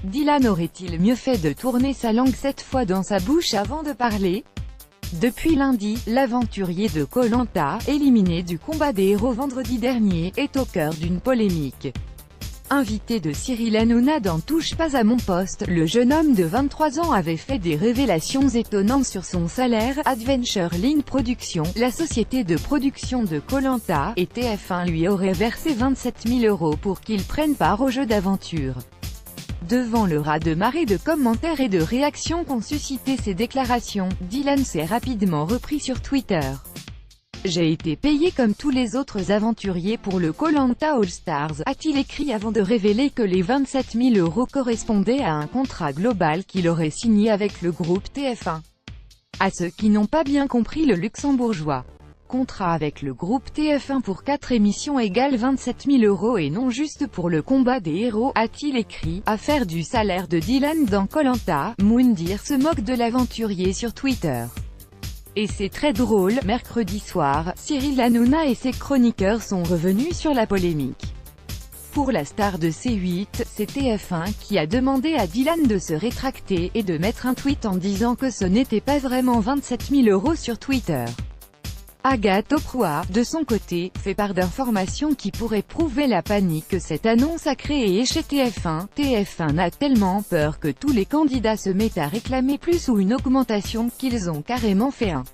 Dylan aurait-il mieux fait de tourner sa langue cette fois dans sa bouche avant de parler? Depuis lundi, l'aventurier de Koh Lanta, éliminé du combat des héros vendredi dernier, est au cœur d'une polémique. Invité de Cyril Hanouna dans Touche pas à mon poste, le jeune homme de 23 ans avait fait des révélations étonnantes sur son salaire. Adventure Line Productions, la société de production de Koh Lanta, et TF1 lui auraient versé 27 000 € pour qu'il prenne part au jeu d'aventure. Devant le raz-de-marée de commentaires et de réactions qu'ont suscité ces déclarations, Dylan s'est rapidement repris sur Twitter. J'ai été payé comme tous les autres aventuriers pour le Koh Lanta All Stars, a-t-il écrit avant de révéler que les 27 000 € correspondaient à un contrat global qu'il aurait signé avec le groupe TF1. À ceux qui n'ont pas bien compris le luxembourgeois. Contrat avec le groupe TF1 pour 4 émissions égale 27 000 € et non juste pour le combat des héros, a-t-il écrit. Affaire du salaire de Dylan dans Koh Lanta, Moundir se moque de l'aventurier sur Twitter. Et c'est très drôle, mercredi soir, Cyril Hanouna et ses chroniqueurs sont revenus sur la polémique. Pour la star de C8, c'est TF1 qui a demandé à Dylan de se rétracter, et de mettre un tweet en disant que ce n'était pas vraiment 27 000 € sur Twitter. Agathe Oproa, de son côté, fait part d'informations qui pourraient prouver la panique que cette annonce a créée chez TF1. TF1 a tellement peur que tous les candidats se mettent à réclamer plus ou une augmentation, qu'ils ont carrément fait un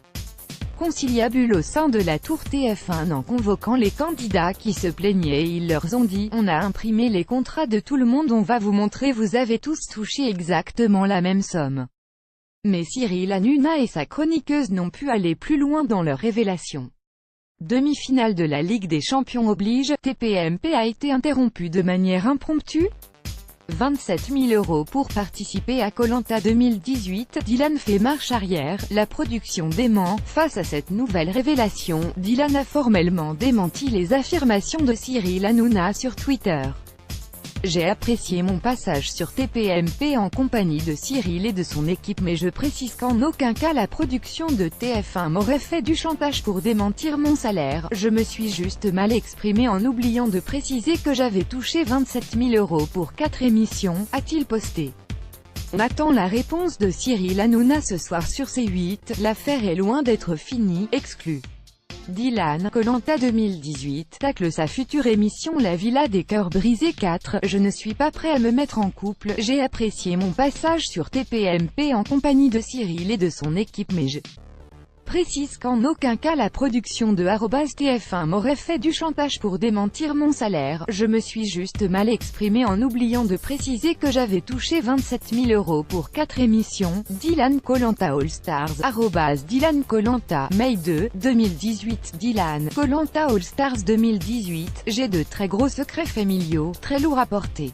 conciliabule au sein de la tour TF1 en convoquant les candidats qui se plaignaient et ils leur ont dit « On a imprimé les contrats de tout le monde, on va vous montrer, vous avez tous touché exactement la même somme ». Mais Cyril Hanouna et sa chroniqueuse n'ont pu aller plus loin dans leur révélation. Demi-finale de la Ligue des Champions oblige, TPMP a été interrompue de manière impromptue. 27 000 € pour participer à Koh Lanta 2018, Dylan fait marche arrière, la production dément. Face à cette nouvelle révélation, Dylan a formellement démenti les affirmations de Cyril Hanouna sur Twitter. J'ai apprécié mon passage sur TPMP en compagnie de Cyril et de son équipe, mais je précise qu'en aucun cas la production de TF1 m'aurait fait du chantage pour démentir mon salaire. Je me suis juste mal exprimé en oubliant de préciser que j'avais touché 27 000 € pour 4 émissions, a-t-il posté. On attend la réponse de Cyril Hanouna ce soir sur C8, l'affaire est loin d'être finie, exclut. Dylan, Koh Lanta 2018, tacle sa future émission La Villa des Cœurs Brisés 4. Je ne suis pas prêt à me mettre en couple, j'ai apprécié mon passage sur TPMP en compagnie de Cyril et de son équipe, mais je précise qu'en aucun cas la production de @TF1 m'aurait fait du chantage pour démentir mon salaire. Je me suis juste mal exprimé en oubliant de préciser que j'avais touché 27 000 € pour 4 émissions. Dylan Koh Lanta All Stars, Dylan Koh Lanta, Mai 2, 2018. Dylan Koh Lanta All Stars 2018, j'ai de très gros secrets familiaux, très lourds à porter.